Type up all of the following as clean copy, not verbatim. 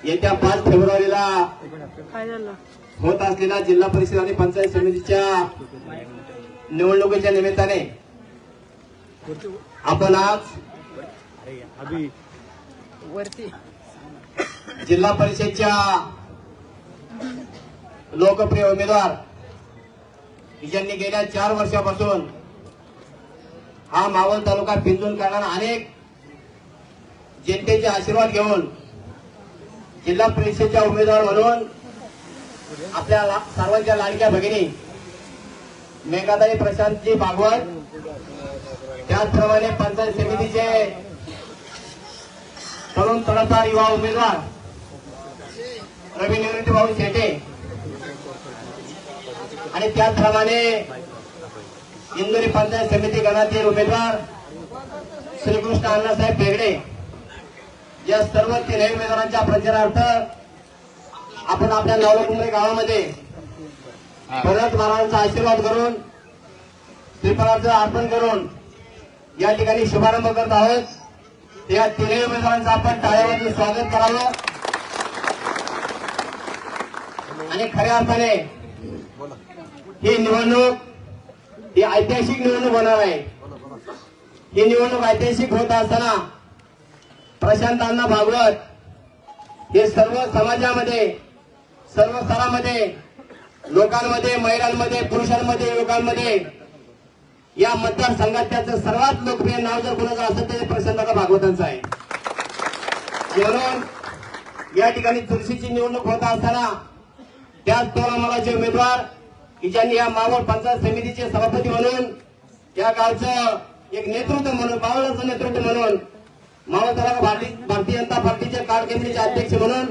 येत्या 5 फेब्रुवारीला होत असलेल्या जिल्हा परिषद आणि पंचायत समितीच्या निवडणुकीच्या निमित्ताने आपण आज जिल्हा परिषदच्या लोकप्रिय उमेदवार ज्यांनी गेल्या 4 वर्षापासून हा मावळ तालुका पिंजून करणारा अनेक जनतेचे आशीर्वाद घेऊन जिल्हा परिषदेच्या उमेदवार म्हणून आपल्या सर्वांच्या लाडक्या भगिनी मेघाताई प्रशांतजी भागवत, त्याचप्रमाणे पंचायत समितीचे तरुण तडफदार युवा उमेदवार रवी निवृत्तीभाऊ शेटे आणि त्याचप्रमाणे इंदोरी पंचायत समिती गणातील उमेदवार श्रीकृष्ण अण्णासाहेब बेगडे, या सर्व 3 उमेदवारांच्या प्रचारार्थ आपण आपल्या नवलकुंबरे गावामध्ये भरत महाराजांचा आशीर्वाद करून श्रीफळाचं अर्पण करून या ठिकाणी शुभारंभ करत आहोत। या 3 उमेदवारांचं आपण टाळ्यावरून स्वागत करावं आणि खऱ्या अर्थाने ही निवडणूक ही ऐतिहासिक निवडणूक होणार आहे। ही निवडणूक ऐतिहासिक होत असताना प्रशांत अण्णा भागवत हे सर्व समाजामध्ये, सर्व स्तरामध्ये, लोकांमध्ये, महिलांमध्ये, पुरुषांमध्ये, युवकांमध्ये या मतदारसंघात त्याचं सर्वात लोकप्रिय नाव जर कोणाचं असेल तर प्रशांत भागवतांचं आहे। म्हणून या ठिकाणी चुरशीची निवडणूक होत असताना त्याच तोलामालाचे उमेदवार की ज्यांनी या मावळ पंचायत समितीचे सभापती म्हणून या गावचं एक नेतृत्व म्हणून, मावळाचं नेतृत्व म्हणून, मावळ तालुका भारतीय जनता पार्टीचे कारकेंद्रीचे अध्यक्ष म्हणून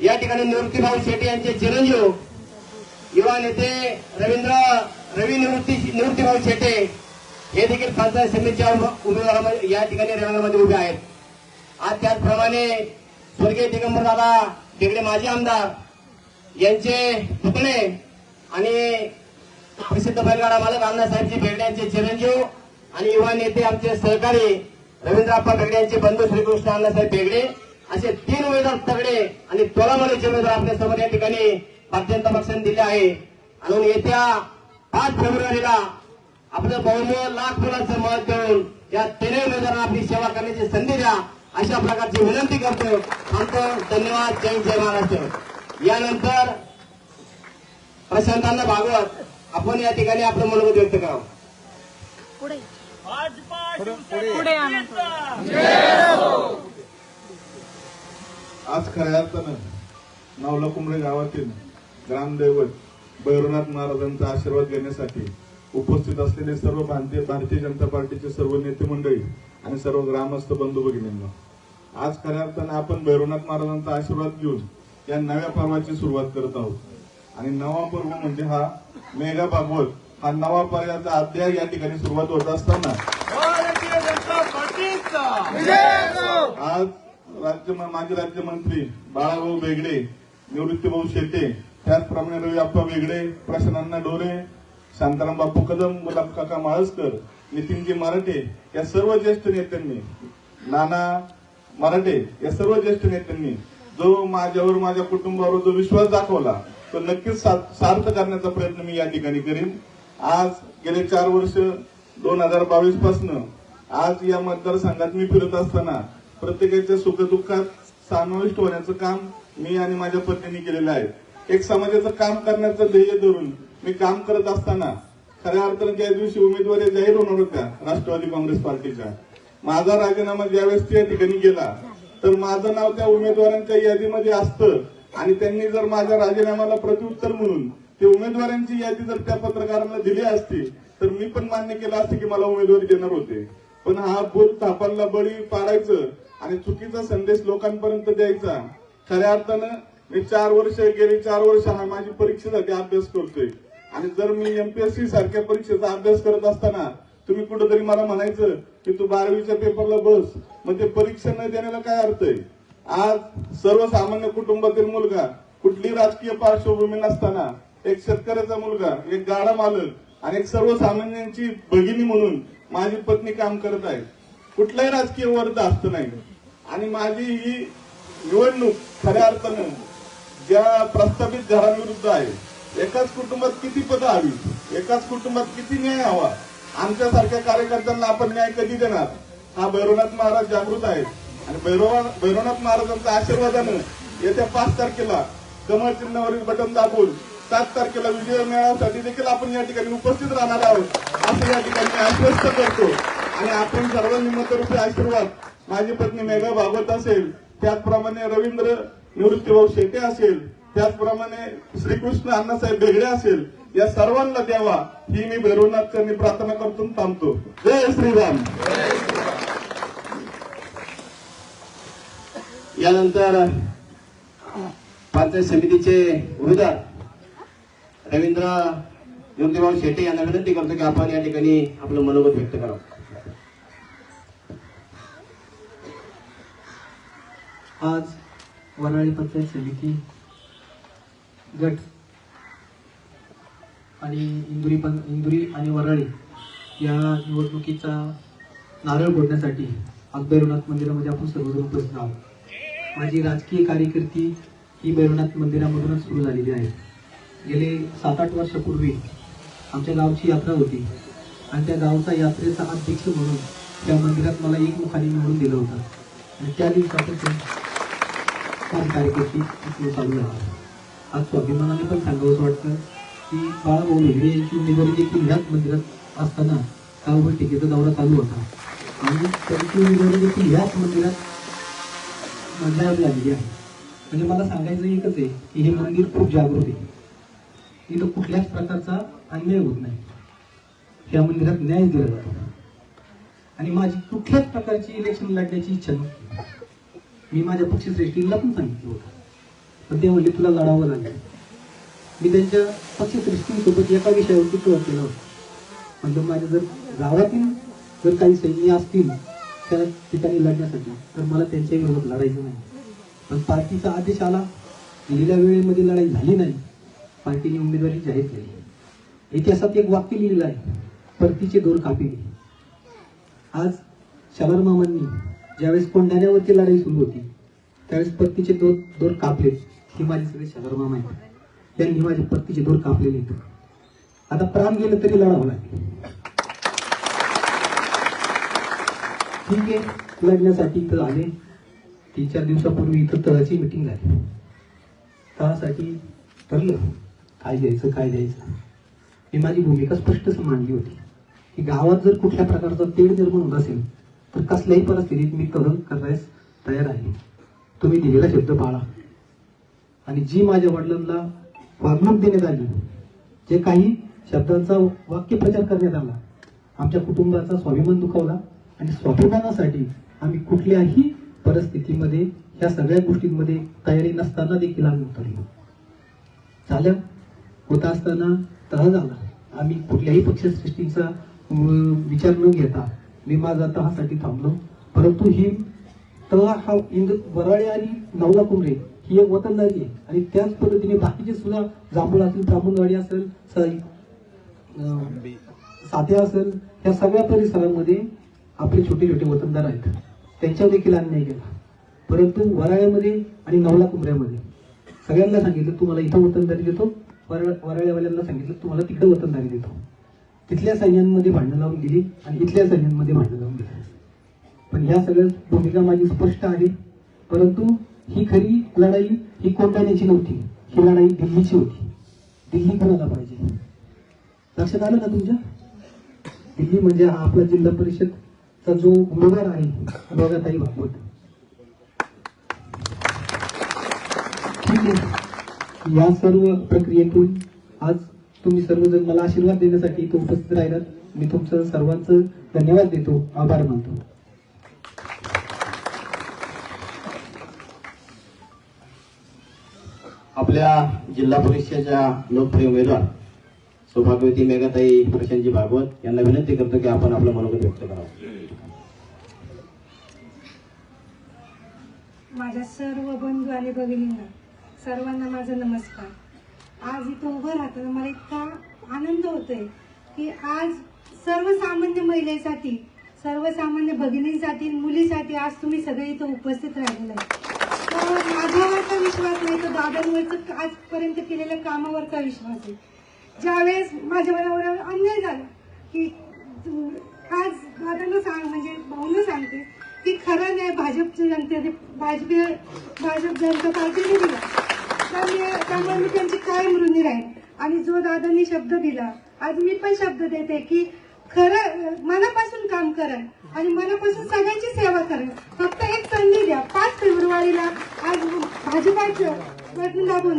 या ठिकाणी निवृत्तीभाऊ शेटे यांचे चिरंजीव युवा नेते रवी निवृत्तीभाऊ शेटे हे देखील पंचायत समितीच्या उमेदवारांमध्ये या ठिकाणी रिंगणामध्ये उभे आहेत। आज त्याचप्रमाणे स्वर्गीय दिगंबरदादा बेगडे माजी आमदार यांचे पुतणे आणि प्रसिद्ध बैलगाडा मालक अण्णासाहेबजी बेगडे यांचे चिरंजीव आणि युवा नेते आमचे सहकारी रवींद्रप्पा बेगडे यांचे बंधू श्रीकृष्ण अण्णासाहेब बेगडे असे 3 उमेदवार तगडे आणि तोलामालाचे उमेदवार आपल्यासमोर या ठिकाणी भारतीय जनता पक्षाने दिले आहे। म्हणून येत्या 5 फेब्रुवारीला आपलं बहुमत लाख मुलांचं मत देऊन या 3 उमेदवारांना आपली सेवा करण्याची संधी द्या अशा प्रकारची विनंती करतो। थांबतो। धन्यवाद। जय महाराष्ट्र। यानंतर प्रशांत भागवत आपण या ठिकाणी आपलं मनोगत व्यक्त करावं। आज खऱ्या अर्थानं नवलकुंबरे गावातील ग्रामदैवत भैरवनाथ महाराजांचा आशीर्वाद घेण्यासाठी उपस्थित असलेले सर्व भारतीय जनता पार्टीचे सर्व नेते मंडळी आणि सर्व ग्रामस्थ बंधू भगिनींना, आज खऱ्या अर्थानं आपण भैरवनाथ महाराजांचा आशीर्वाद घेऊन या नव्या पर्वाची सुरुवात करत आहोत। आणि नवा पर्व म्हणजे हा मेघा भागवत हा नवा पर्वाचा अध्याय या ठिकाणी सुरुवात होत असताना आज माजी राज्यमंत्री बाळाभाऊ बेगडे, निवृत्तीभाऊ शेटे, त्याचप्रमाणे रवी आप्पा बेगडे, प्रशांत अण्णा डोरे, शांताराम बापू कदम, गुलाब काका माळसकर, नितीनजी मराठे या सर्व ज्येष्ठ नेत्यांनी, नाना मराठे या सर्व ज्येष्ठ नेत्यांनी जो माझ्यावर, माझ्या कुटुंबावर जो विश्वास दाखवला तो नक्कीच सार्थ करण्याचा प्रयत्न मी या ठिकाणी करीन। आज गेले 4 वर्ष 2022 पासून आज या मतदारसंघात मी फिरत असताना प्रत्येकाच्या सुखदुःखात समाविष्ट होण्याचं काम मी आणि माझ्या पत्नीने केलेलं आहे। एक समाजाचं काम करण्याचं ध्येय धरून मी काम करत असताना खऱ्या अर्थानं ज्या दिवशी उमेदवारी जाहीर होणार होत्या राष्ट्रवादी काँग्रेस पार्टीच्या, माझा राजीनामा ज्यावेळेस त्या ठिकाणी गेला तर माझं नाव त्या उमेदवारांच्या यादीमध्ये असतं आणि त्यांनी जर माझ्या राजीनाम्याला प्रत्युत्तर म्हणून ते उमेदवारांची यादी जर त्या पत्रकारांना दिली असती तर मी पण मान्य केलं असतं की मला उमेदवारी देणार होते। पण हा बोल थापाला बळी पाडायचं आणि चुकीचा संदेश लोकांपर्यंत द्यायचा, खऱ्या अर्थानं मी गेली 4 वर्ष हा माझी परीक्षेसाठी अभ्यास करतोय। आणि जर मी एमपीएससी सारख्या परीक्षेचा अभ्यास करत असताना तुम्ही कुठेतरी मला म्हणायचं की तू 12वीच्या पेपरला बस, मग ते परीक्षा न देण्याला काय अर्थ आहे? आज सर्वसामान्य कुटुंबातील मुलगा, कुठली राजकीय पार्श्वभूमी नसताना एक शेतकऱ्याचा मुलगा, एक गाडा मालक आणि एक सर्वसामान्यांची भगिनी म्हणून माझी पत्नी काम करत आहे। कुठलाही राजकीय वर्ध असत नाही आणि माझी ही निवडणूक खऱ्या अर्थानं ज्या प्रस्थापित घरांविरुद्ध आहे. एकाच कुटुंबात किती पदं हवी, एकाच कुटुंबात किती न्याय हवा, आमच्यासारख्या कार्यकर्त्यांना आपण न्याय कधी देणार. हा भैरवनाथ महाराज जागृत आहेत आणि भैरवनाथ महाराजांच्या आशीर्वादानं येत्या 5 तारखेला कमळ चिन्हावरील बटन दाबून 7 तारखेला विजय मेळाव्यासाठी देखील आपण या ठिकाणी उपस्थित राहणार आहोत असं या ठिकाणी आश्वस्त करतो. आणि आपण सर्वांनी मतरूपी आशीर्वाद, माझी पत्नी मेघा भागवत असेल, त्याचप्रमाणे रवींद्र निवृत्तीभाऊ शेटे असेल, त्याचप्रमाणे श्रीकृष्ण अण्णासाहेब बेगडे असेल, या सर्वांना द्यावा ही मी भैरवनाथांनी प्रार्थना करतून थांबतो. जय श्रीराम. यानंतर पंचायत समितीचे उमेदवार रवींद्र निवृत्तीभाऊ शेटे यांना विनंती करतो की आपण या ठिकाणी आपलं मनोगत व्यक्त करावं. आज वराळी पंचायत समिती गट आणि इंदुरी आणि वराळी या निवडणुकीचा नारळ फोडण्यासाठी आज भैरवनाथ मंदिरामध्ये आपण सर्वजण उपस्थित आहोत. माझी राजकीय कारकिर्दी ही भैरवनाथ मंदिरामधूनच सुरू झालेली आहे. गेले 7-8 वर्षापूर्वी आमच्या गावची यात्रा होती आणि त्या गावचा यात्रेचा अध्यक्ष म्हणून त्या मंदिरात मला एक मुखाने निवडून दिलं होतं आणि त्या दिवसापासून माझी कारकिर्दी चालू झाली. आज स्वाभिमानाने पण सांगावंसं वाटतं की बाळाभाऊ बेगडे यांची उमेदवारी देखील ह्याच मंदिरात असताना गावभर टिकेचा दौरा चालू होता आणि त्यांची उमेदवारी देखील ह्याच मंदिरात मंदिरात लागली आहे. म्हणजे मला सांगायचं एकच आहे की हे मंदिर खूप जागृत आहे. इथं कुठल्याच प्रकारचा अन्याय होत नाही. या मंदिरात न्याय दिला जातो आणि माझी कुठल्याच प्रकारची इलेक्शन लढण्याची इच्छा नव्हती. मी माझ्या पक्षश्रेष्ठींना पण सांगितलं होतं, पण ते म्हणले तुला लढावं लागेल. मी त्यांच्या पक्षश्रेष्ठींसोबत एका विषयावरती चर्चा केला होता. म्हणजे माझ्या जर गावातील जर काही सैन्य असतील त्या ठिकाणी लढण्यासाठी तर मला त्यांच्या विरोधात लढायचं नाही. पण पार्टीचा आदेश आला, दिलेल्या वेळेमध्ये लढाई झाली नाही, पार्टीने उमेदवारी जाहीर केली. इतिहासात एक वाक्य लिहिलेलं आहे, परतीचे दोर कापिले. आज शबर मामांनी ज्यावेळेस कोंढाण्यावरची लढाई सुरू होती त्यावेळेस परतीचे दोर कापले. ही माझे सगळे शबर मामा आहेत, त्यांनी माझे परतीचे दोर कापलेले आहेत. आता प्राण गेलं तरी लढावं लागेल. ठीक आहे, लढण्यासाठी इथं आले. 3-4 दिवसापूर्वी इथं तळाची मिटिंग झाली. तळासाठी ठरलं काय द्यायचं काय द्यायचं. मी माझी भूमिका स्पष्ट मांडली होती की गावात जर कुठल्या प्रकारचा तेढ निर्माण होत असेल तर कसल्याही परिस्थितीत मी तह करायला तयार आहे. तुम्ही दिलेला शब्द पाळा. आणि जी माझ्या वडिलांना वागणूक देण्यात आली, जे काही शब्दांचा वाक्यप्रचार करण्यात आला, आमच्या कुटुंबाचा स्वाभिमान दुखावला आणि स्वाभिमानासाठी आम्ही कुठल्याही परिस्थितीमध्ये ह्या सगळ्या गोष्टींमध्ये तयारी नसताना देखील आम्ही उतरलो. झालं होत असताना तह झाला. आम्ही कुठल्याही पक्षश्रेष्ठींचा विचार न घेता मी माझा तहासाठी थांबलो. परंतु ही तह हा वराळे आणि नवला कुमरे ही एक वतनदारी आहे आणि त्याच पद्धतीने बाकीचे सुद्धा जांभूळ असेल, ब्राह्मणवाडी असेल, साध्या असेल, या सगळ्या परिसरामध्ये आपले छोटे छोटे वतनदार आहेत. त्यांच्यावर देखील अन्याय केला. परंतु वराळ्यामध्ये आणि नवला कुमऱ्यामध्ये सगळ्यांना सांगितलं तुम्हाला इथं वतनदारी देतो, वराळ्यावाल्यांना सांगितलं तुम्हाला तिकडे वतनदारी देतो. तिथल्या सैन्यांमध्ये भांडणं लावून दिली आणि इथल्या सैन्यांमध्ये भांडणं लावून दिली. पण ह्या सगळ्या भूमिका माझी स्पष्ट आहे. परंतु ही खरी लढाई ही कोंढाण्याची नव्हती, ही लढाई दिल्लीची होती. दिल्ली कोणाला पाहिजे लक्षात आलं ना तुमच्या? दिल्ली म्हणजे हा आपला जिल्हा परिषदचा जो उमेदवार आहे बघाताई भागवत. ठीक आहे, या सर्व प्रक्रियेतून आज तुम्ही सर्वजण मला आशीर्वाद देण्यासाठी इथे उपस्थित राहिलात. मी तुमचं सर्वांचं धन्यवाद देतो, आभार मानतो. आपल्या जिल्हा परिषदेच्या लोकप्रिय उमेदवार सौभाग्यवती मेघाताई प्रशांतजी भागवत यांना विनंती करतो की आपण आपलं मनोगत व्यक्त करावं. माझ्या सर्व बंधू आणि भगिनींना सर्वांना माझा नमस्कार. आज इथं उभं राहताना मला इतका आनंद होतोय की आज सर्वसामान्य महिलेसाठी, सर्वसामान्य भगिनींसाठी, मुलीसाठी आज तुम्ही सगळे इथं उपस्थित राहिलेले आहे. माझ्यावरचा विश्वास नाही तर दादांवरचा आजपर्यंत केलेल्या कामावरचा विश्वास आहे. ज्यावेळेस माझ्या मनावर अन्याय झाला की आज दादांना म्हणजे भाऊंना सांगते की खरं नाही भाजपच्या जनतेने भाजप जनता पार्टीने दिला, त्यामुळे मी त्यांची कायम ऋणी राहील. आणि जो दादांनी शब्द दिला आज मी पण शब्द देते की खरं मनापासून काम करा आणि मनापासून सगळ्यांची सेवा करा. फक्त एक संधी द्या. 5 फेब्रुवारीला आज भाजपाचं बटन दाबून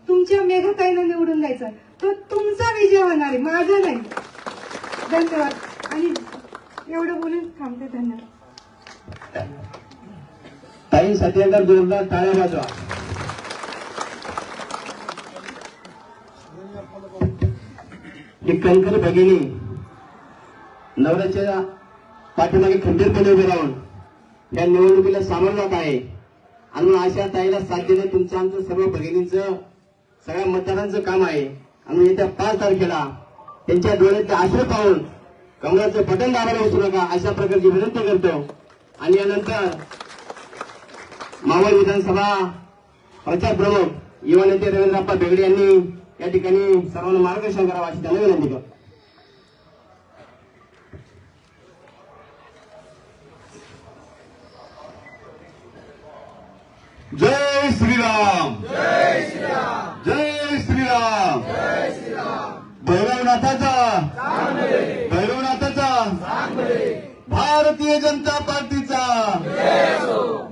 तुमच्या मेघताईला निवडून द्यायचं. तो तुमचा विजय होणार आहे, माझा नाही. धन्यवाद. आणि एवढं बोलून थांबते. धन्यवाद. ताईंसाठी एकदा जोरदार टाळ्या वाजवा. ही कणखर भगिनी नवऱ्याच्या पाठीमागे खंबीरपणे उभे राहून या निवडणुकीला सामोरं जात आहे. आणि म्हणून अशा ताईला साथ देणं तुमचं आमचं सर्व भगिनींचं सगळ्या मतदारांचं काम आहे. आणि येत्या 5 तारखेला त्यांच्या डोळ्यातले आश्रय पाहून कमळाचं बटन दाबायला विसरू नका अशा प्रकारची विनंती करतो. आणि यानंतर मावळ विधानसभा प्रचार प्रमुख युवा नेते रवींद्रप्पा बेगडे यांनी या ठिकाणी सर्वांना मार्गदर्शन करावं अशी त्यांना विनंती करतो. जय श्रीराम, जय श्रीराम, जय श्रीराम, जय श्रीराम. भैरवनाथाचा, भैरवनाथाचा, भारतीय जनता पार्टीचा,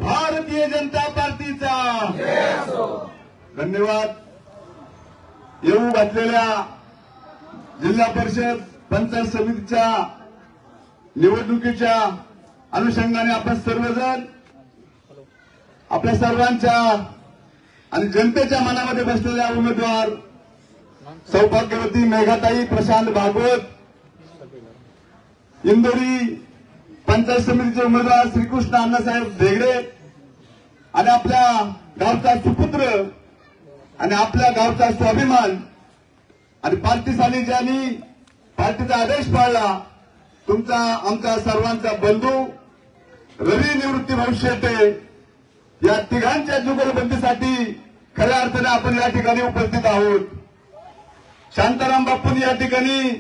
भारतीय जनता पार्टीचा. धन्यवाद. येऊ घातलेल्या जिल्हा परिषद पंचायत समितीच्या निवडणुकीच्या अनुषंगाने आपण सर्वजण आपल्या सर्वांच्या आणि जनतेच्या मनामध्ये बसलेल्या उमेदवार सौभाग्यवती मेघाताई प्रशांत भागवत, इंदोरी पंचायत समितीचे उमेदवार श्रीकृष्ण अण्णासाहेब बेगडे आणि आपल्या गावचा सुपुत्र आणि आपल्या गावचा स्वाभिमान आणि पार्टीसाठी ज्यांनी पार्टीचा आदेश पाळला तुमचा आमचा सर्वांचा बंधू रवी निवृत्ती भाऊ शेटे, या तिघांच्या जुगलबंदीसाठी खऱ्या अर्थाने आपण या ठिकाणी उपस्थित आहोत. शांताराम बापूंनी या ठिकाणी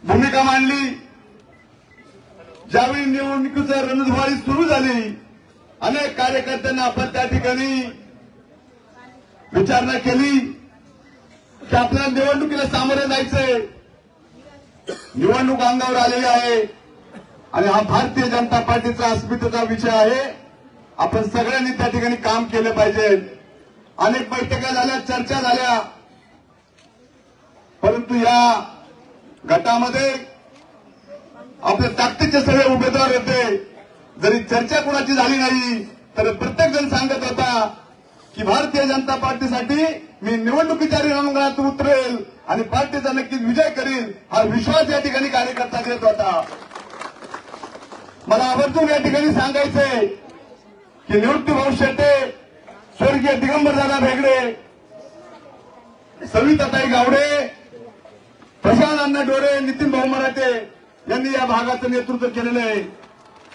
भूमिका मांडली. ज्यावेळी निवडणुकीची रणधुमाळी सुरू झाली अनेक कार्यकर्त्यांना आपण त्या ठिकाणी विचारणा केली की आपल्याला निवडणुकीला सामोरे जायचंय. निवडणूक अंगावर आलेली आहे आणि हा भारतीय जनता पार्टीचा अस्मितेचा विषय आहे. आपण सगळ्यांनी त्या ठिकाणी काम केलं पाहिजे. अनेक बैठका झाल्या, चर्चा झाल्या, परंतु या गटामध्ये आपले ताकदीचे सगळे उमेदवार होते. जरी चर्चा कोणाची झाली नाही तर प्रत्येक जण सांगत होता की भारतीय जनता पार्टीसाठी मी निवडणुकीच्या रिंगणात उतरेल आणि पार्टीचा नक्कीच विजय करील हा विश्वास या ठिकाणी कार्यकर्ता देत होता. मला आवर्जून या ठिकाणी सांगायचंय की निवृत्ती भाऊ शेटे, स्वर्गीय दिगंबरदादा बेगडे, सविताताई गावडे, प्रशांत अण्णा डोरे, नितीन भाऊ मराठे यांनी या भागाचं नेतृत्व केलेलं आहे.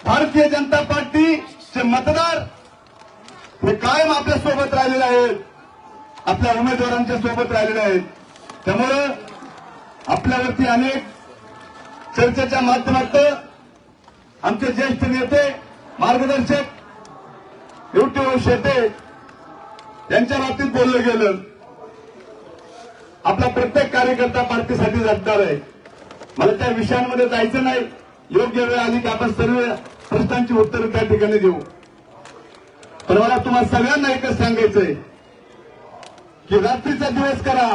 भारतीय जनता पार्टीचे मतदार हे कायम आपल्या सोबत राहिलेले आहेत, आपल्या उमेदवारांच्या सोबत राहिलेले आहेत. त्यामुळे आपल्यावरती अनेक चर्चेच्या माध्यमातून आमचे ज्येष्ठ नेते मार्गदर्शक निवृत्ती भाऊ शेटे यांच्या बाबतीत बोललं गेलं. आपला प्रत्येक कार्यकर्ता पार्टीसाठी जबाबदार आहे. मला त्या विषयांमध्ये जायचं नाही. योग्य वेळ आली की आपण सर्व प्रश्नांची उत्तरं त्या ठिकाणी देऊ. पण मला तुम्हाला सगळ्यांना एकच सांगायचंय की रात्रीचा दिवस करा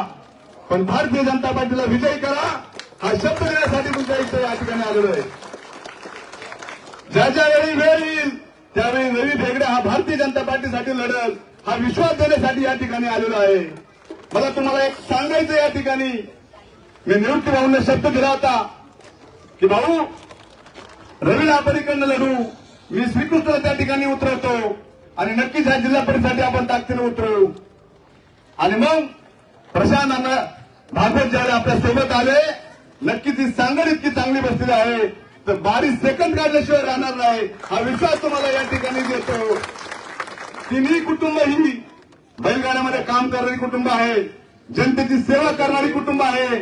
पण भारतीय जनता पार्टीला विजयी करा हा शब्द देण्यासाठी तुमच्या इथे या ठिकाणी आलेलो आहे. ज्या ज्या वेळी वेळ येईल त्यावेळी रवी बेगडे हा भारतीय जनता पार्टीसाठी लढल हा विश्वास देण्यासाठी या ठिकाणी आलेलो आहे. मला तुम्हाला एक सांगायचं या ठिकाणी, मी निवृत्ती भाऊंना शब्द दिला होता की भाऊ रवीला परीकडनं लढू, मी श्रीकृष्णला त्या ठिकाणी उतरवतो आणि नक्कीच ह्या जिल्हा परिषदेसाठी आपण ताकदीने उतरवू. आणि मग प्रशांत अण्णा भागवत ज्यावेळी आपल्या सोबत आले, नक्कीच ही सांगड इतकी चांगली बसलेली आहे तर 22 सेकंद काढल्याशिवाय राहणार नाही हा विश्वास तुम्हाला या ठिकाणी देतो. तिन्ही कुटुंब ही बैलगाड्यामध्ये काम करणारी कुटुंब आहे, जनतेची सेवा करणारी कुटुंब आहे.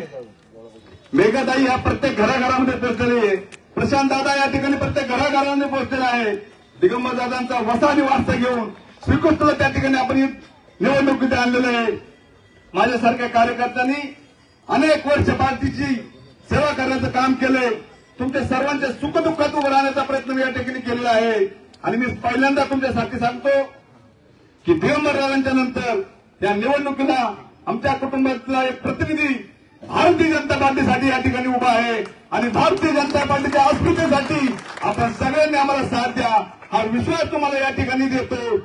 मेघाताई ह्या प्रत्येक घराघरामध्ये पोहोचलेली आहे. प्रशांत दादा या ठिकाणी प्रत्येक घराघरामध्ये पोहोचलेला आहे. दिगंबर दादांचा वसा आणि वारसा घेऊन श्रीकृष्णाला त्या ठिकाणी आपण निवडणुकीत आणलेलं आहे. माझ्यासारख्या कार्यकर्त्यांनी अनेक वर्ष पार्टीची सेवा करण्याचं काम केलंय. तुमच्या सर्वांच्या सुखदुःखात उभं राहण्याचा प्रयत्न मी या ठिकाणी केलेला आहे. आणि मी पहिल्यांदा तुमच्यासाठी सांगतो की दिगंबर दादांच्या नंतर या निवडणुकीला आमच्या कुटुंबातला एक प्रतिनिधी भारतीय जनता पार्टीसाठी या ठिकाणी उभा आहे. आणि भारतीय जनता पार्टीच्या अस्मितेसाठी आपण सगळ्यांनी आम्हाला साथ द्या, हा विश्वास तुम्हाला या ठिकाणी देतो.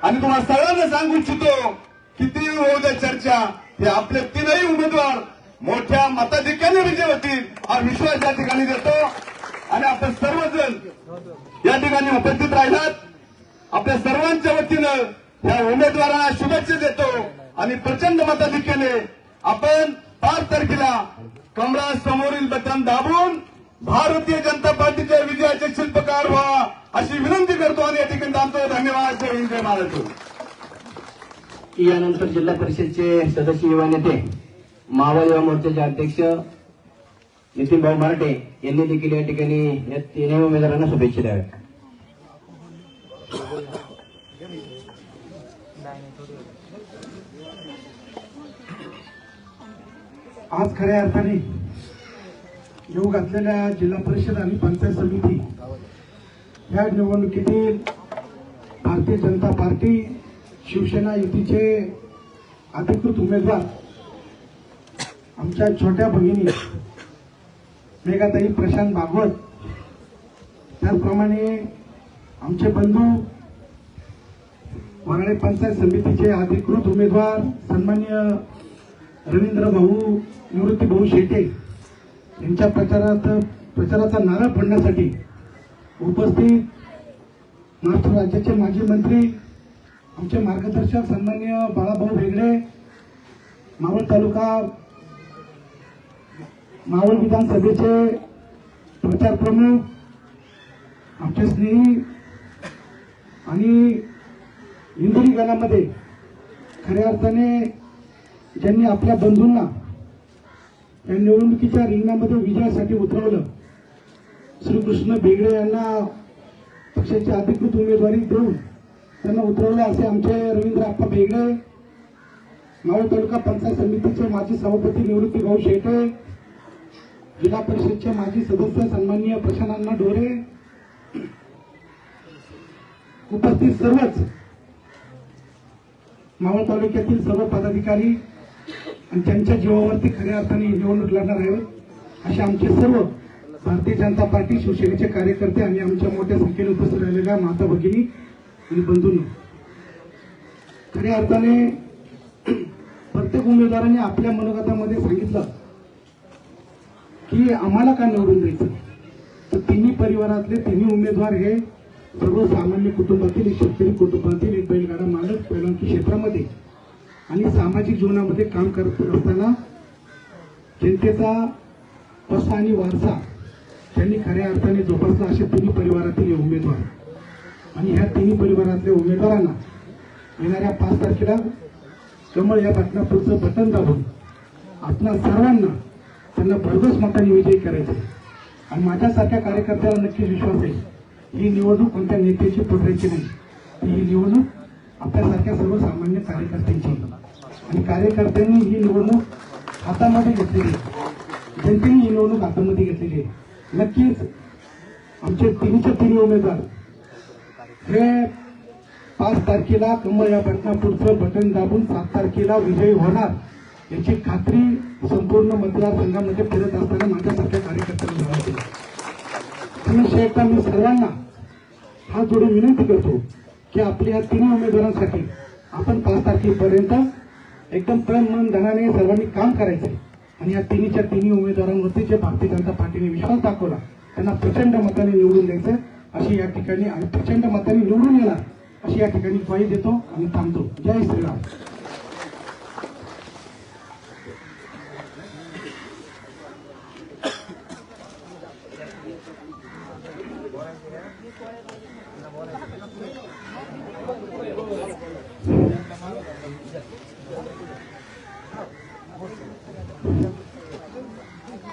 आणि तुम्हाला सगळ्यांना सांगू इच्छितो किती होऊ द्या चर्चा, हे आपले तीनही उमेदवार मोठ्या मताधिक्याने विजय होतील हा विश्वास या ठिकाणी देतो. आणि आपण सर्वजण या ठिकाणी उपस्थित राहिलात. आपल्या सर्वांच्या वतीनं या उमेदवारांना शुभेच्छा देतो. आणि प्रचंड मताधिक्याने आपण 5 तारखेला कमळा समोरील बटन दाबून भारतीय जनता पार्टीच्या विजयाचे शिल्पकार व्हा अशी विनंती करतो आणि या ठिकाणी थांबतो. धन्यवाद. जय हिंद, जय महाराष्ट्र. यानंतर जिल्हा परिषदचे सदस्य युवा नेते मावळ युवा मोर्चाचे अध्यक्ष नितीन भाऊ मराठे यांनी देखील या ठिकाणी या तिन्ही उमेदवारांना शुभेच्छा द्याव्या. आज खऱ्या अर्थाने येऊ घातलेल्या जिल्हा परिषद आणि पंचायत समिती या निवडणुकीतील भारतीय जनता पार्टी शिवसेना युतीचे अधिकृत उमेदवार आमच्या छोट्या भगिनी मेघाताई प्रशांत भागवत, त्याचप्रमाणे आमचे बंधू वराळे पंचायत समितीचे अधिकृत उमेदवार सन्माननीय रवींद्र भाऊ निवृत्ती भाऊ शेटे यांच्या प्रचाराचा नारळ फोडण्यासाठी उपस्थित महाराष्ट्र राज्याचे माजी मंत्री आमचे मार्गदर्शक सन्माननीय बाळाभाऊ वेगळे, मावळ विधानसभेचे प्रचार प्रमुख आमचे स्नेही आणि इंदुरी गणामध्ये खऱ्या अर्थाने ज्यांनी आपल्या बंधूंना या निवडणुकीच्या रिंगणामध्ये विजयासाठी उतरवलं, श्रीकृष्ण बेगडे यांना पक्षाची अधिकृत उमेदवारी देऊन त्यांना उतरवलं असे आमचे रवींद्र आप्पा बेगडे, मावळ तालुका पंचायत समितीचे माजी सभापती निवृत्ती भाऊ शेटे, जिल्हा परिषदचे माजी सदस्य सन्माननीय प्रशांत डोरे, उपस्थित सर्वच मावळ तालुक्यातील सर्व पदाधिकारी आणि त्यांच्या जीवावरती खऱ्या अर्थाने निवडणूक लढणार आहे असे आमचे सर्व भारतीय जनता पार्टी शिवसेनेचे कार्यकर्ते आणि आमच्या मोठ्या संख्येने उपस्थित राहिलेल्या माता भगिनी आणि बंधूंनो, खऱ्या अर्थाने प्रत्येक उमेदवाराने आपल्या मनोगतामध्ये सांगितलं की आम्हाला का निवडून द्यायचं. तर तिन्ही परिवारातले तिन्ही उमेदवार हे सर्वसामान्य कुटुंबातील, एक शेतकरी कुटुंबातील, एक बैलगाडा मालक पैलवानकी क्षेत्रामध्ये आणि सामाजिक जीवनामध्ये काम करत असताना जनतेचा वसा आणि वारसा त्यांनी खऱ्या अर्थाने जोपासला असे तिन्ही परिवारातील उमेदवार. आणि ह्या तिन्ही परिवारातल्या उमेदवारांना येणाऱ्या 5 तारखेला कमळ या बटनापुढचं बटन दाबून आपल्या सर्वांना त्यांना भरघोस मताने विजयी करायचे. आणि माझ्यासारख्या कार्यकर्त्याला नक्कीच विश्वास आहे ही निवडणूक कोणत्या नेत्याची पुढाऱ्याची नाही, ही निवडणूक आपल्यासारख्या सर्वसामान्य कार्यकर्त्यांची. आणि कार्यकर्त्यांनी ही निवडणूक हातामध्ये घेतलेली आहे, जनतेने ही निवडणूक हातामध्ये घेतलेली आहे. नक्कीच आमचे तिन्ही उमेदवार हे 5 तारखेला कमळ या बटनापुढचं बटन दाबून 7 तारखेला विजयी होणार याची खात्री संपूर्ण मतदारसंघामध्ये फिरत असताना माझ्यासारख्या कार्यकर्त्यांना मिळाली. म्हणून शेवटचा मी सर्वांना हात जोडून विनंती करतो की आपल्या या तिन्ही उमेदवारांसाठी आपण 5 तारखेपर्यंत एकदम तन मन धनाने सर्वांनी काम करायचं. आणि या तिन्ही उमेदवारांवरती जे भारतीय जनता पार्टीने विश्वास दाखवला त्यांना प्रचंड मताने निवडून द्यायचं अशी या ठिकाणी आणि प्रचंड मताने निवडून येणार अशी या ठिकाणी ग्वाही देतो आणि थांबतो. जय श्रीराम.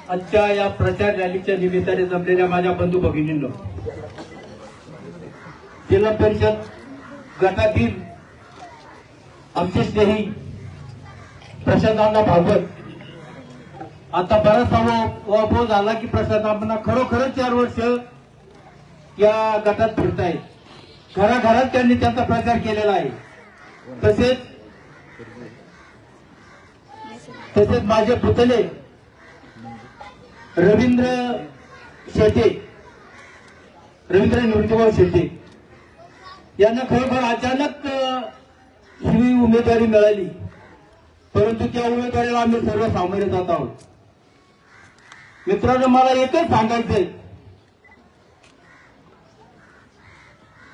आजच्या या प्रचार रॅलीच्या निमित्ताने जमलेल्या माझ्या बंधू भगिनींनो, जिल्हा परिषद गटातील आमचे स्नेही प्रशांत भागवत, आता बराचसा अनुभव झाला की प्रशांत खरोखरच 4 वर्ष या गटात फिरतायत. घराघरात त्यांनी त्यांचा प्रचार केलेला आहे. तसेच माझे पुतणे रवींद्र निवृत्तीभाऊ शेटे यांना खरोखर अचानक ही उमेदवारी मिळाली, परंतु त्या उमेदवारीला आम्ही सर्व सामोरे जात आहोत. मित्रांनो, मला एकच सांगायचंय,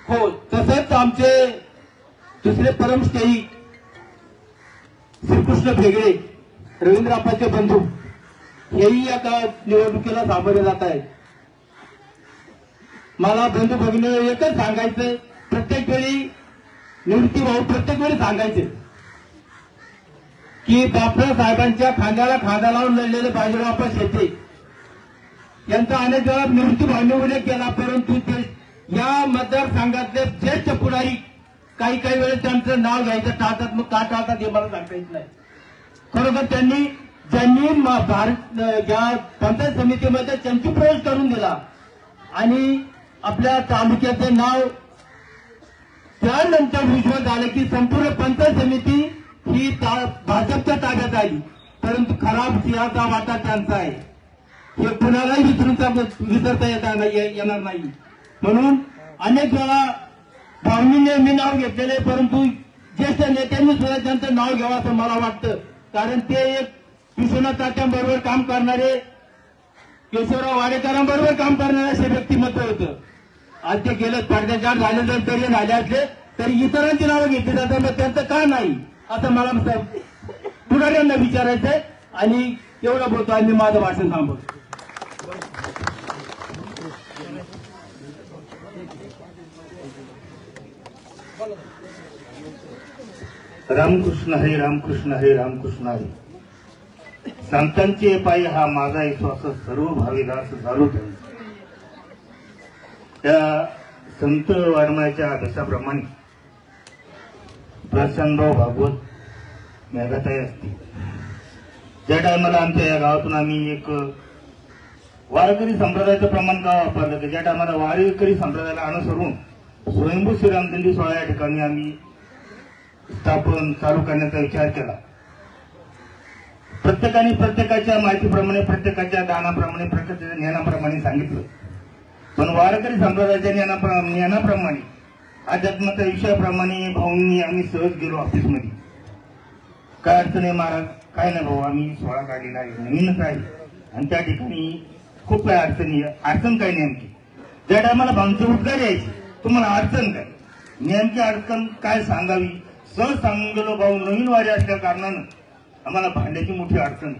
हो तसंच आमचे दुसरे परमस्नेही श्रीकृष्ण भेगडे, रवींद्र आप्पाचे बंधू, हेही आता निवडणुकीला सामोरे जात आहेत. मला बंधू भगिनी एकच सांगायचंय, प्रत्येक वेळी निवृत्तीभाऊ प्रत्येक वेळी सांगायचे की बापराव साहेबांच्या खांद्याला खांदा लावून लढलेले बाजीराव शेटे यांचा अनेक वेळा निवृत्तीभाऊंनी उल्लेख केला, परंतु ते या मतदारसंघातले ज्येष्ठ पुढारी काही वेळेस त्यांचं नाव घ्यायचं टाळतात. मग का टाळतात हे मला सांगता येत नाही. खरोखर ज्यांनी या पंचायत समितीमध्ये त्यांची प्रवेश करून दिला आणि आपल्या तालुक्याचं नाव त्यानंतर उज्ज्वल झालं की संपूर्ण पंचायत समिती ही भाजपच्या ताब्यात आली, परंतु खराब सिंहाचा वाटा त्यांचा आहे हे कुणालाही विसरता येणार नाही. म्हणून अनेक वेळा भाऊंनी नेहमी नाव घेतलेले, परंतु ज्येष्ठ नेत्यांनी सुद्धा त्यांचं नाव घ्यावं असं मला वाटतं, कारण ते एक विश्वनाथ तात्यांबरोबर काम करणारे, केशवराव वाडेकरांबरोबर काम करणारे असे व्यक्तिमत्व होतं. आज ते गेलं पडद्याच्या झाले तरी झाले असले तरी इतरांची नावं घेतली जातात, मग त्यांचं का नाही असं मला पुढाऱ्यांना विचारायचंय. आणि एवढं बोलतो आणि मी माझं भाषण थांबवतो. रामकृष्ण हरी, रामकृष्ण हरी, रामकृष्ण हरी. संतांचे पायी हा माझा विश्वास सर्व भाविदास झालो त्यांचा. त्या संत वाङ्मयाच्या आदेशाप्रमाणे प्रशांतराव भागवत मेघाताई असतील. ज्या टायमाला आमच्या या गावातून आम्ही एक वारकरी संप्रदायाचं प्रमाण का वापरलं की ज्या टायमाला वारकरी संप्रदायाला अनुसरून स्वयंभू श्रीरामदिंडी सोहळा या ठिकाणी आम्ही स्थापन चालू करण्याचा विचार केला. प्रत्येकाने प्रत्येकाच्या माहितीप्रमाणे, प्रत्येकाच्या दानाप्रमाणे, प्रत्येकाच्या ज्ञानाप्रमाणे सांगितलं, पण वारकरी संप्रदायाच्या ज्ञानाप्रमाणे, अध्यात्माच्या विषयाप्रमाणे भाऊंनी आम्ही सहज गेलो ऑफिसमध्ये. काय अडचण आहे महाराज? काय नाही भाऊ, आम्ही सोहळा काढलेला आहे, नवीनच आहे आणि त्या ठिकाणी खूप काही अडचणी. अडचण काय नेमकी? ज्या टायमाला भाऊंचे उद्गार यायचे, तुम्हाला अडचण काय, नेमकी अडचण काय सांगावी सहज सांगून गेलो. भाऊ नवीन वारी असल्या कारणानं आम्हाला भांड्याची मोठी अडचण.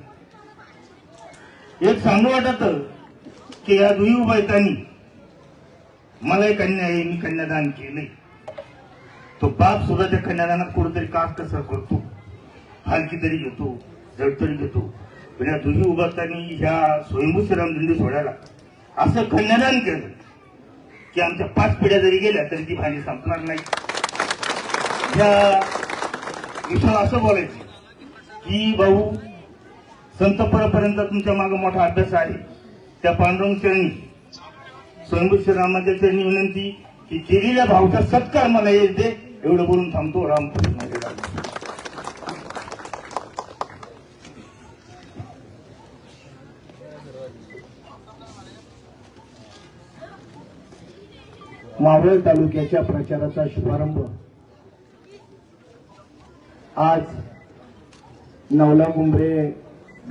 एक सांगू वाटत की या दुई उभयतांनी मला एक मी कन्यादान केलंय. तो बाप सुद्धा त्या कन्यादानात कुठेतरी कास कसर करतो, हलकी तरी घेतो, जड तरी घेतो. पण या दुही उभयतांनी ह्या स्वयंभू श्रीरामदिंडी सोहळ्याला असं कन्यादान केलं की आमच्या 5 पिढ्या जरी गेल्या तरी ती भांडी संपणार नाही. या विषयाला असं बोलायचं की भाऊ संत परपर्यंत तुमच्या मागे मोठा अभ्यास आहे. त्या पांडुरंग चरणी, स्वयंभू श्रीरामाच्या चरणी विनंती की केलेल्या भाऊचा सत्कार मला येत दे. एवढं बोलून थांबतो. रामकृष्ण हरी. मावळ तालुक्याच्या प्रचाराचा शुभारंभ आज नवला गुंबरे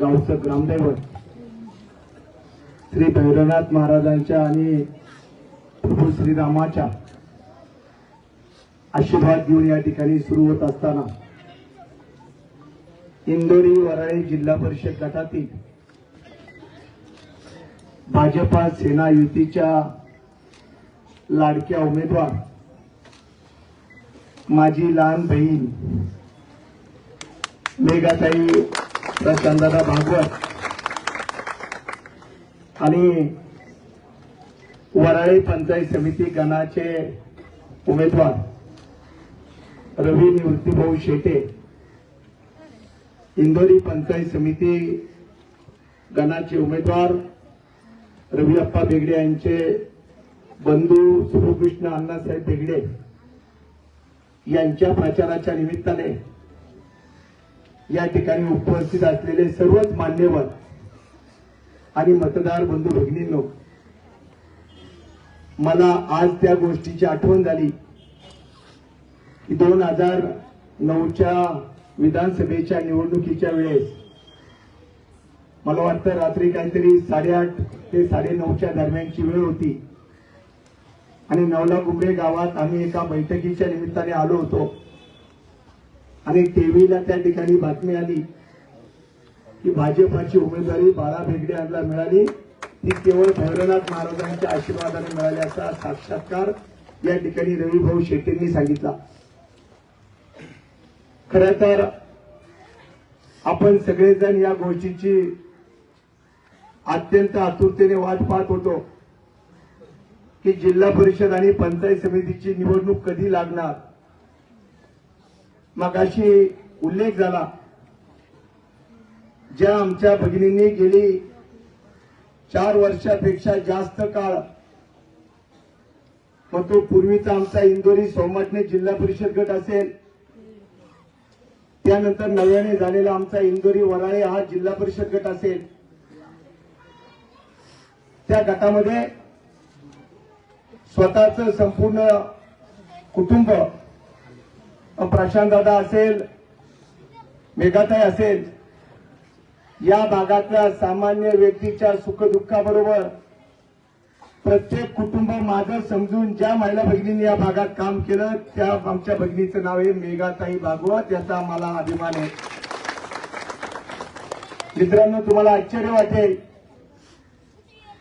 गावचं ग्रामदैवत श्री भैरवनाथ महाराजांच्या आणि प्रभू श्रीरामाच्या आशीर्वाद घेऊन या ठिकाणी सुरू होत असताना इंदोरी वराळे जिल्हा परिषद गटातील भाजपा सेना युतीच्या लाडक्या उमेदवार माझी लहान बहीण मेघाताई प्रशांतदादा भागवत आणि वराळे पंचायत समिती गणाचे उमेदवार रवी निवृत्तीभाऊ शेटे, इंदोरी पंचायत समिती गणाचे उमेदवार रविअप्पा बेगडे यांचे बंधू सुभकृष्ण अण्णासाहेब बेगडे यांच्या प्रचाराच्या निमित्ताने या ठिकाणी उपस्थित असलेले सर्वच मान्यवर आणि मतदार बंधू भगिनींनो, मला आज त्या गोष्टीची आठवण झाली की 2009च्या विधानसभेच्या निवडणुकीच्या वेळेस मला वाटतं रात्री काहीतरी 8:30 ते 9:30च्या दरम्यानची वेळ होती आणि नवला गुंबे गावात आम्ही एका बैठकीच्या निमित्ताने आलो होतो आणि टीव्हीला त्या ठिकाणी बातमी आली की भाजपाची उमेदवारी बाळा बेगडे यांना मिळाली, ती केवळ भैरवनाथ महाराजांच्या आशीर्वादाने मिळाल्याचा साक्षात्कार या ठिकाणी रविभाऊ शेट्टींनी सांगितला. खरं तर आपण सगळेजण या गोष्टीची अत्यंत आतुरतेने वाट पाहत होतो की जिल्हा परिषद आणि पंचायत समितीची निवडणूक कधी लागणार. मगाशी उल्लेख झाला, ज्या आमच्या भगिनींनी गेली 4 वर्षापेक्षा जास्त काळ, मग तो पूर्वीचा आमचा इंदोरी सोमवाटणे जिल्हा परिषद गट असेल, त्यानंतर नव्याने झालेला आमचा इंदोरी वराळे हा जिल्हा परिषद गट असेल, त्या गटामध्ये स्वतःचं संपूर्ण कुटुंब, प्रशांत दादा असेल, मेघाताई असेल, या भागातल्या सामान्य व्यक्तीच्या सुखदुःखाबरोबर प्रत्येक कुटुंब माझं समजून ज्या महिला भगिनींनी या भागात काम केलं त्या आमच्या भगिनीचं नाव आहे मेघाताई भागवत. याचा मला अभिमान आहे. मित्रांनो, तुम्हाला आश्चर्य वाटेल,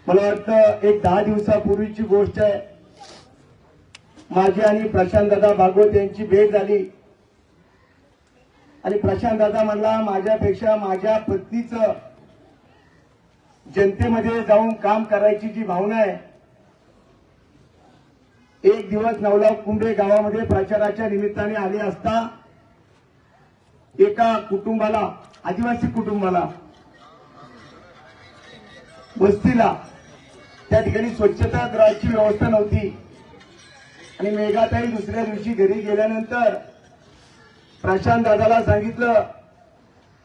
मला वाटतं एक 10 दिवसापूर्वीची गोष्ट आहे, माझी आणि प्रशांत दादा भागवत यांची भेट झाली आणि प्रशांत दादा म्हणला, माझ्यापेक्षा माझ्या पत्नीचं जनतेमध्ये जाऊन काम करायची जी भावना आहे. एक दिवस नवला कुंभे गावामध्ये प्रचाराच्या निमित्ताने आले असता एका कुटुंबाला, आदिवासी कुटुंबाला, वस्तीला त्या ठिकाणी स्वच्छतागृहाची व्यवस्था नव्हती आणि मेघाताई दुसऱ्या दिवशी घरी गेल्यानंतर प्रशांत दादाला सांगितलं,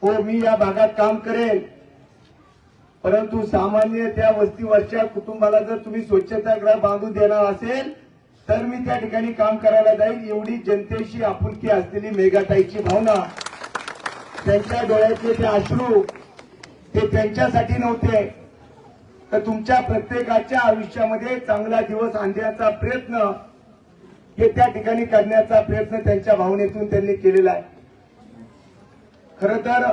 हो मी या भागात काम करेल, परंतु सामान्य त्या वस्तीवरच्या कुटुंबाला जर तुम्ही स्वच्छतागृह बांधून देणार असेल तर मी त्या ठिकाणी काम करायला जाईल. एवढी जनतेशी आपुलकी असलेली मेघाताईची भावना, त्यांच्या डोळ्यातले ते अश्रू ते त्यांच्यासाठी नव्हते, तर तुमच्या प्रत्येकाच्या आयुष्यामध्ये चांगला दिवस आणण्याचा प्रयत्न हे त्या ठिकाणी करण्याचा प्रयत्न त्यांच्या भावनेतून त्यांनी केलेला आहे. खरं तर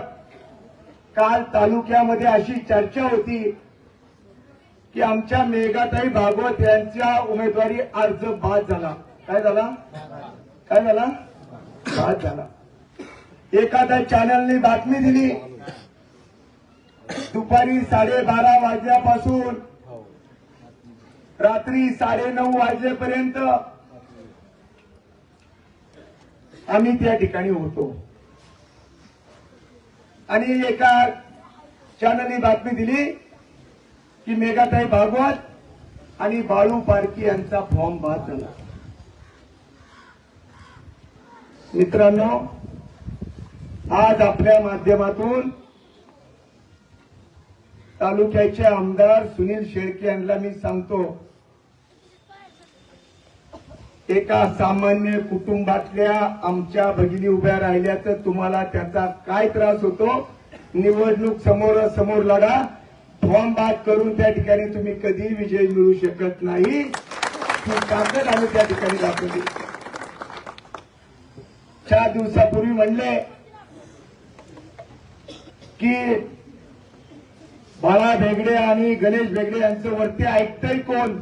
काल तालुक्यामध्ये अशी चर्चा होती की आमच्या मेघाताई भागवत यांच्या उमेदवारी अर्ज बाद झाला. काय झाला? बाद झाला. एखाद्या चॅनलने बातमी दिली, दुपारी 12:30 वाजल्यापासून रात्री 9:30 वाजेपर्यंत आम्ही त्या ठिकाणी होतो आणि एका चॅनलने बातमी दिली की मेघाताई भागवत आणि बाळू पारकी यांचा फॉर्म बाद झाला. मित्रांनो, आज आपल्या माध्यमातून तालुक्याचे आमदार सुनील शेळके यांना मी सांगतो, एका सामान्य कुटुंबातल्या आमच्या भगिनी उभ्या राहिल्या तर तुम्हाला त्याचा काय त्रास होतो. निवडणूक समोर लढा, फॉर्म बाद करून त्या ठिकाणी तुम्ही कधी विजय मिळू शकत नाही. ही ताकद आम्ही त्या ठिकाणी दाखवली. 4 दिवसापूर्वी म्हणले की बाळा बेगडे आणि गणेश बेगडे यांचं वरती ऐकतंय कोण?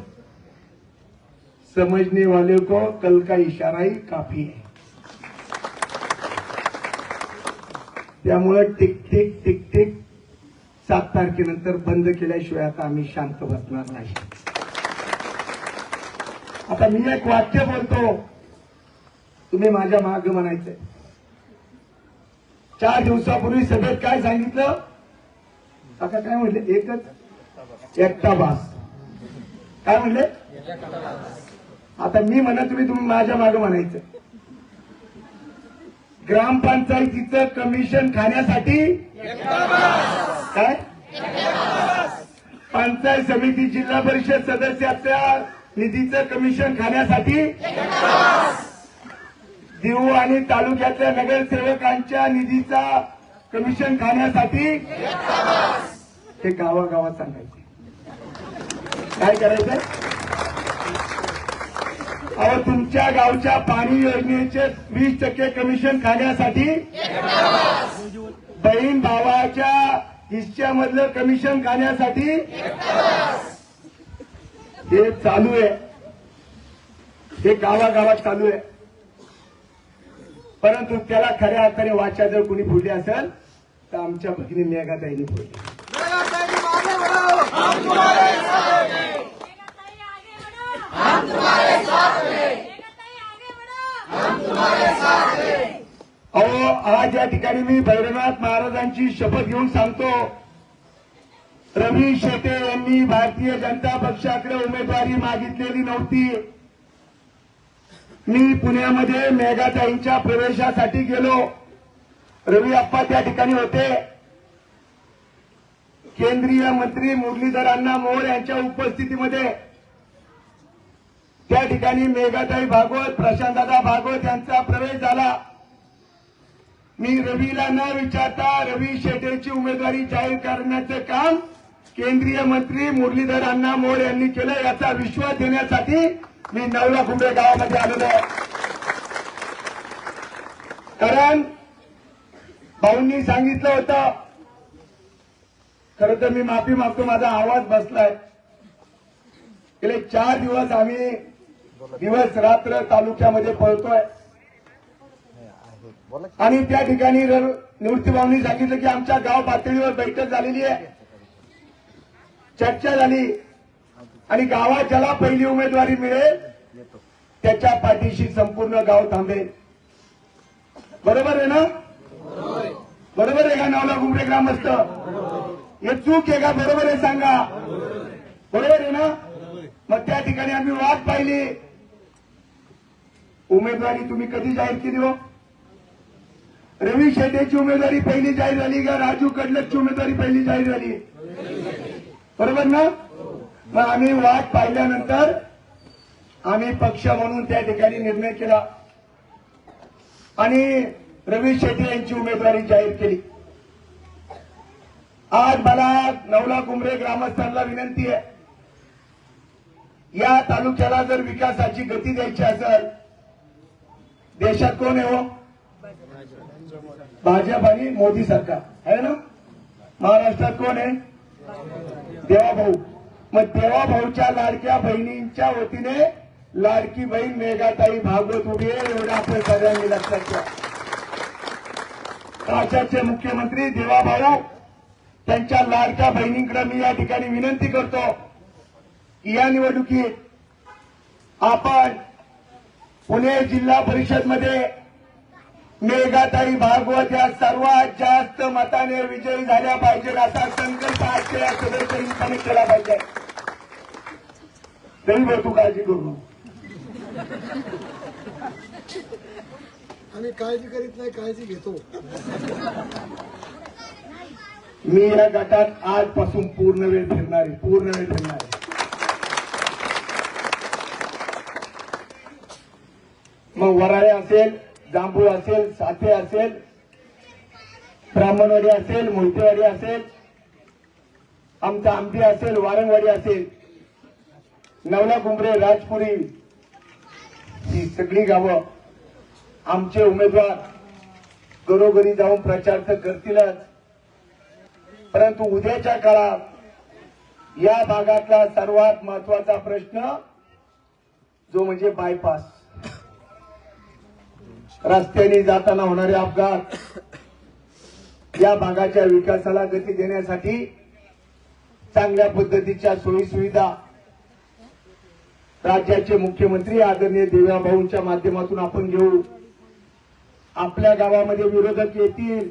समझने वाले को कल का इशारा ही काफी है. त्यामुळे टिक टिक टिक टिक 7 तारखेनंतर बंद केल्याशिवाय आता आम्ही शांत बसणार नाही. आता मी एक वाक्य बोलतो, तुम्ही माझ्या मागे म्हणायचंय. 4 दिवसापूर्वी सभेत काय सांगितलं? आता काय म्हणले? एकटा बास. काय म्हणले? आता मी म्हणत तुम्ही माझ्या मागे म्हणायचं. ग्रामपंचायतीचं कमिशन खाण्यासाठी काय? पंचायत समिती जिल्हा परिषद सदस्याच्या निधीचं कमिशन खाण्यासाठी देऊ आणि तालुक्यातल्या नगरसेवकांच्या निधीचा कमिशन खाण्यासाठी हे गावागावात सांगायचे. काय करायचंय? अहो, तुमच्या गावच्या पाणी योजनेचे 20% कमिशन खाण्यासाठी, बहीण भावाच्या हिश्श्यामधलं कमिशन खाण्यासाठी हे चालू आहे. हे गावागावात चालू आहे. परंतु त्याला खऱ्या अर्थाने वाचा जर कोणी फोडली असेल तर आमच्या भगिनी मेघाताईंनी फोडली. अहो, आज या ठिकाणी मी भैरवनाथ महाराजांची शपथ घेऊन सांगतो, रवी शेटे यांनी भारतीय जनता पक्षाकडे उमेदवारी मागितलेली नव्हती. मी पुण्यामध्ये मेघाताईंच्या प्रवेशासाठी गेलो. रवी आप्पा त्या ठिकाणी होते. केंद्रीय मंत्री मुरलीधर अण्णा मोहोळ यांच्या उपस्थितीमध्ये त्या ठिकाणी मेघाताई भागवत, प्रशांतदादा भागवत यांचा प्रवेश झाला. मी रवीला न विचारता रवी शेटेची उमेदवारी जाहीर करण्याचं काम केंद्रीय मंत्री मुरलीधर अण्णा मोहोळ यांनी केलं. याचा विश्वास देण्यासाठी मी नवला कुंभे गावामध्ये आलेलो आहे. कारण भाऊंनी सांगितलं होतं, खरं तर मी माफी मागतो, माझा आवाज बसलाय. गेले 4 दिवस आम्ही दिवस रात्र तालुक्यामध्ये पळतोय आणि त्या ठिकाणी निवृत्ती भाऊंनी सांगितलं की आमच्या गाव पातळीवर बैठक झालेली आहे, चर्चा झाली आणि गावात ज्याला पहिली उमेदवारी मिळेल त्याच्या पाठीशी संपूर्ण गाव थांबेल. बरोबर आहे ना? बरोबर आहे का नवला कुंभे ग्रामस्थ? हे चूक आहे का? बरोबर आहे सांगा. बरोबर आहे ना? मग त्या ठिकाणी आम्ही वाट पाहिली. उमेदवारी तुम्ही कधी जाहीर केली हो? रवी शेटेची उमेदवारी पहिली जाहीर झाली का राजू कडलकची उमेदवारी पहिली जाहीर झाली? बरोबर ना? मग आम्ही वाट पाहिल्यानंतर आम्ही पक्ष म्हणून त्या ठिकाणी निर्णय केला आणि रवी शेटे यांची उमेदवारी जाहीर केली. आज मला नवला कुंभे ग्रामस्थांना विनंती आहे, या तालुक्याला जर विकासाची गती द्यायची असेल, देशात कोण आहे हो? भाजप आणि मोदी सरकार आहे ना. महाराष्ट्रात कोण आहे? देवाभाऊ. मग देवाभाऊच्या लाडक्या बहिणींच्या वतीने लाडकी बहीण मेघाताई भागवत उभी आहे, एवढं आपण सगळ्यांनी लक्षात घ्या. राज्याचे मुख्यमंत्री देवाभाऊ त्यांच्या लाडक्या बहिणींकडे मी या ठिकाणी विनंती करतो की या निवडणुकीत आपण पुणे जिल्हा परिषदमध्ये मेघाताई भागवत या सर्वात जास्त मताने विजयी झाल्या पाहिजे असा संकल्प आजच्या या सदस्यांनी केला पाहिजे. तरी तू काळजी करू नको. आम्ही काळजी करीत नाही, काळजी घेतो. मी या गटात आजपासून पूर्ण वेळ फिरणार आहे, पूर्ण वेळ फिरणार आहे. मग वराळे असेल, जांभूळ असेल, साथे असेल, ब्राह्मणवाडी असेल, मोहितेवाडी असेल, आमचा आंबी असेल, वारंगवाडी असेल, नवला कुंभे, राजपुरी, ही सगळी गावं आमचे उमेदवार घरोघरी जाऊन प्रचार तर करतीलच, परंतु उद्याच्या काळात या भागातला सर्वात महत्वाचा प्रश्न जो म्हणजे बायपास, रस्त्याने जाताना होणारे अपघात, या भागाच्या विकासाला गती देण्यासाठी चांगल्या पद्धतीच्या सोयी सुविधा राज्याचे मुख्यमंत्री आदरणीय देवाभाऊंच्या माध्यमातून आपण घेऊ. आपल्या गावामध्ये विरोधक येतील,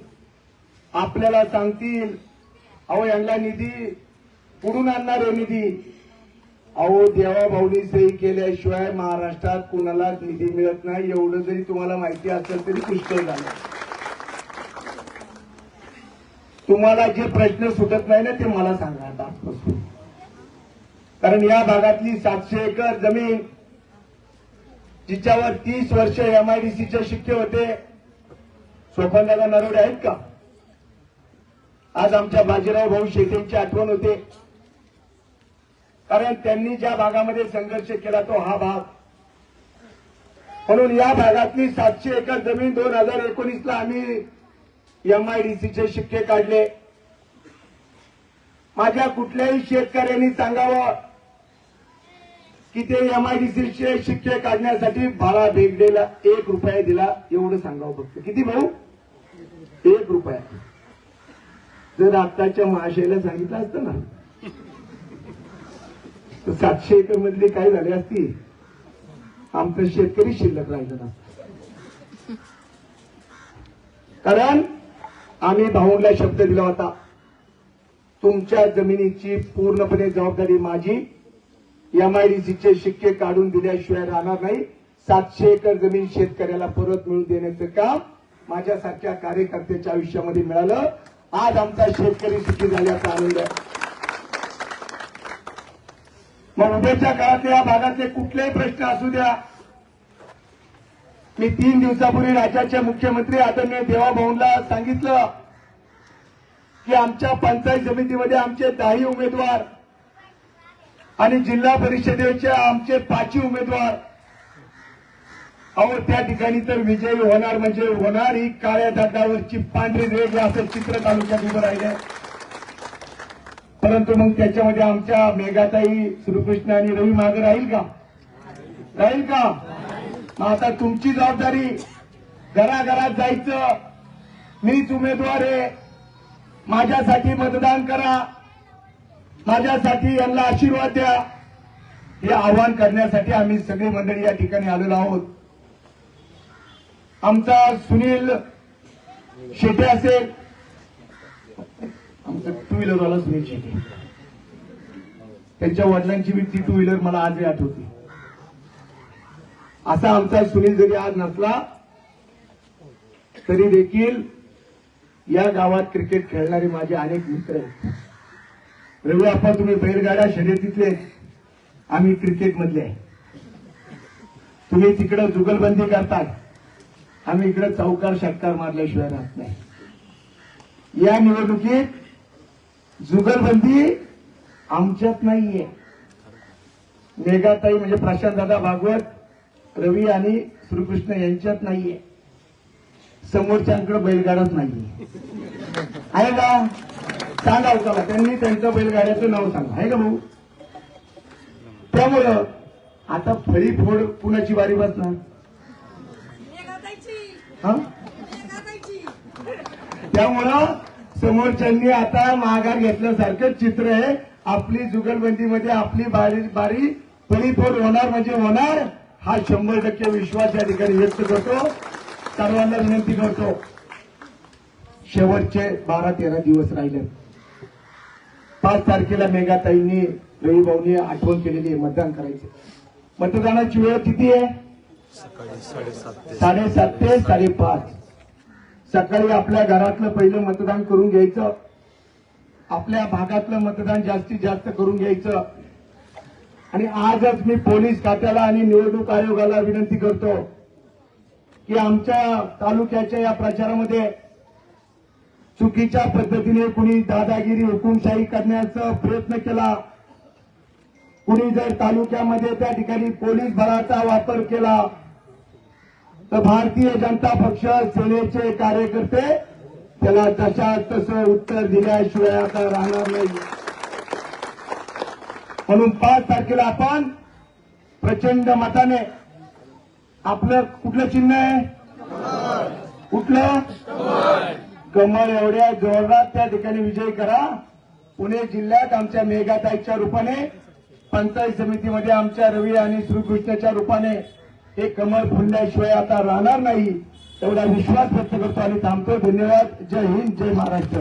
आपल्याला सांगतील अहो यांना निधी कुठून आणणार आहे निधी. अहो देवाभाऊनी सही केल्याशिवाय महाराष्ट्रात कुणालाच निधी मिळत नाही. एवढं जरी तुम्हाला माहिती असेल तरी पुष्कळ झालं. तुम्हाला जे प्रश्न सुटत नाही ना ते मला सांगा आता आजपासून. कारण या भागातली 700 एकर जमीन जिच्यावर 30 वर्ष एमआयडीसीचे शिक्के होते, सोपानदादा नरोडे आहेत का? आज आमच्या बाजीराव भाऊ शेटेंची आठवण होते, कारण त्यांनी ज्या भागामध्ये संघर्ष केला तो हा भाग. म्हणून या भागातली 700 एकर जमीन 2019 ला आम्ही एमआयडीसीचे शिक्के काढले. माझ्या कुठल्याही शेतकऱ्यांनी सांगावं की ते एमआयडीसीचे शिक्के काढण्यासाठी बाळा बेगडेला 1 रुपया दिला, एवढं सांगावं फक्त. किती भाऊ? 1 रुपया. जर आत्ताच्या महाशयला सांगितलं असतं ना तर 700 एकर मधली काय झाली असती, आमचं शेतकरी शिल्लक राहिलं नसतं. कारण आम्ही भाऊंना शब्द दिला होता, तुमच्या जमिनीची पूर्णपणे जबाबदारी माझी. एमआयडीसीचे शिक्के काढून दिल्याशिवाय राहणार नाही. 700 एकर जमीन शेतकऱ्याला परत मिळवून देण्याचं काम माझ्यासारख्या कार्यकर्त्याच्या आयुष्यामध्ये मिळालं. आज आमचा शेतकरी सुखी झाल्याचा आनंद आहे. मग उद्याच्या काळात या भागातले कुठलेही प्रश्न असू द्या, मी 3 दिवसापूर्वी राज्याचे मुख्यमंत्री आदरणीय देवाभाऊंना सांगितलं की आमच्या पंचायत समितीमध्ये आमचे 10 उमेदवार आणि जिल्हा परिषदेचे आमचे 5 उमेदवार. अहो त्या ठिकाणी तर विजयी होणार म्हणजे होणार. ही काळ्या दगडावरची पांढरी रेघ असं चित्र तालुक्यात उभं राहिलं. परंतु मग त्याच्यामध्ये आमच्या मेघाताई, श्रीकृष्ण आणि रवी मागे राहील का? राहील का? मग आता तुमची जबाबदारी घराघरात जायचं, मीच उमेदवार आहे, माझ्यासाठी मतदान करा, माझ्यासाठी यांना आशीर्वाद द्या, हे आवाहन करण्यासाठी आम्ही सगळी मंडळी या ठिकाणी आलेलो आहोत. आमचा सुनील शेटे असेल, आमचा 2 व्हीलरवाला सुनील शेटे, त्यांच्या वडिलांची बी ती 2 व्हीलर मला आजही आठवते. असा आमचा सुनील जरी आज नसला तरी देखील या गावात क्रिकेट खेळणारे माझे अनेक मित्र आहेत. रवी आपण तुम्ही बैलगाडा शर्यतीतले, आम्ही क्रिकेट मधले आहे. तुम्ही तिकडे जुगलबंदी करतात, आम्ही इकडे चौकार षटकार मारल्याशिवाय राहत नाही. या निवडणुकीत जुगलबंदी आमच्यात नाहीये. मेघाताई म्हणजे प्रशांतदादा भागवत, रवी आणि श्रीकृष्ण यांच्यात नाहीये. समोरच्यांकडे बैलगाडाच नाहीये. आहे का? सांगा चला, त्यांनी त्यांचं बैलगाड्याचं नाव सांगा. आहे का भाऊ? त्यामुळं आता फळी फोड कुणाची बारी बसणार? त्यामुळं समोरच्यांनी आता माघार घेतल्यासारखं चित्र आहे. आपली जुगलबंदीमध्ये आपली बारी फळी फोड होणार म्हणजे होणार, हा 100% विश्वास या ठिकाणी व्यक्त करतो. सर्वांना विनंती करतो, शेवटचे 12-13 दिवस राहिले. 5 तारखेला मेघाताईंनी, रविभाऊंनी आठवण केलेली आहे मतदान करायचे. मतदानाची वेळ किती आहे? 7:30 ते 5:30. सकाळी आपल्या घरातलं पहिलं मतदान करून घ्यायचं, आपल्या भागातलं मतदान जास्तीत जास्त करून घ्यायचं. आणि आजच मी पोलीस खात्याला आणि निवडणूक आयोगाला विनंती करतो की आमच्या तालुक्याच्या या प्रचारामध्ये चुकीच्या पद्धतीने कुणी दादागिरी, हुकुमशाही करण्याचा प्रयत्न केला, कुणी जर तालुक्यामध्ये त्या ठिकाणी पोलीस बळाचा वापर केला तर भारतीय जनता पक्ष सेनेचे कार्यकर्ते त्याला जशा तसं उत्तर दिल्याशिवाय आता राहणार नाही. म्हणून 5 तारखेला आपण प्रचंड मताने, आपलं कुठलं चिन्ह आहे? कुठलं? कमळ एवढ्या जोरात त्या ठिकाणी विजय करा पुणे जिल्ह्यात आमच्या मेघाताईच्या रूपाने, पंचायत समितीमध्ये आमच्या रवी आणि श्रीकृष्णाच्या रूपाने हे कमळ फुलल्याशिवाय आता राहणार नाही, एवढा विश्वास व्यक्त करतो आणि थांबतो. धन्यवाद. जय हिंद, जय महाराष्ट्र.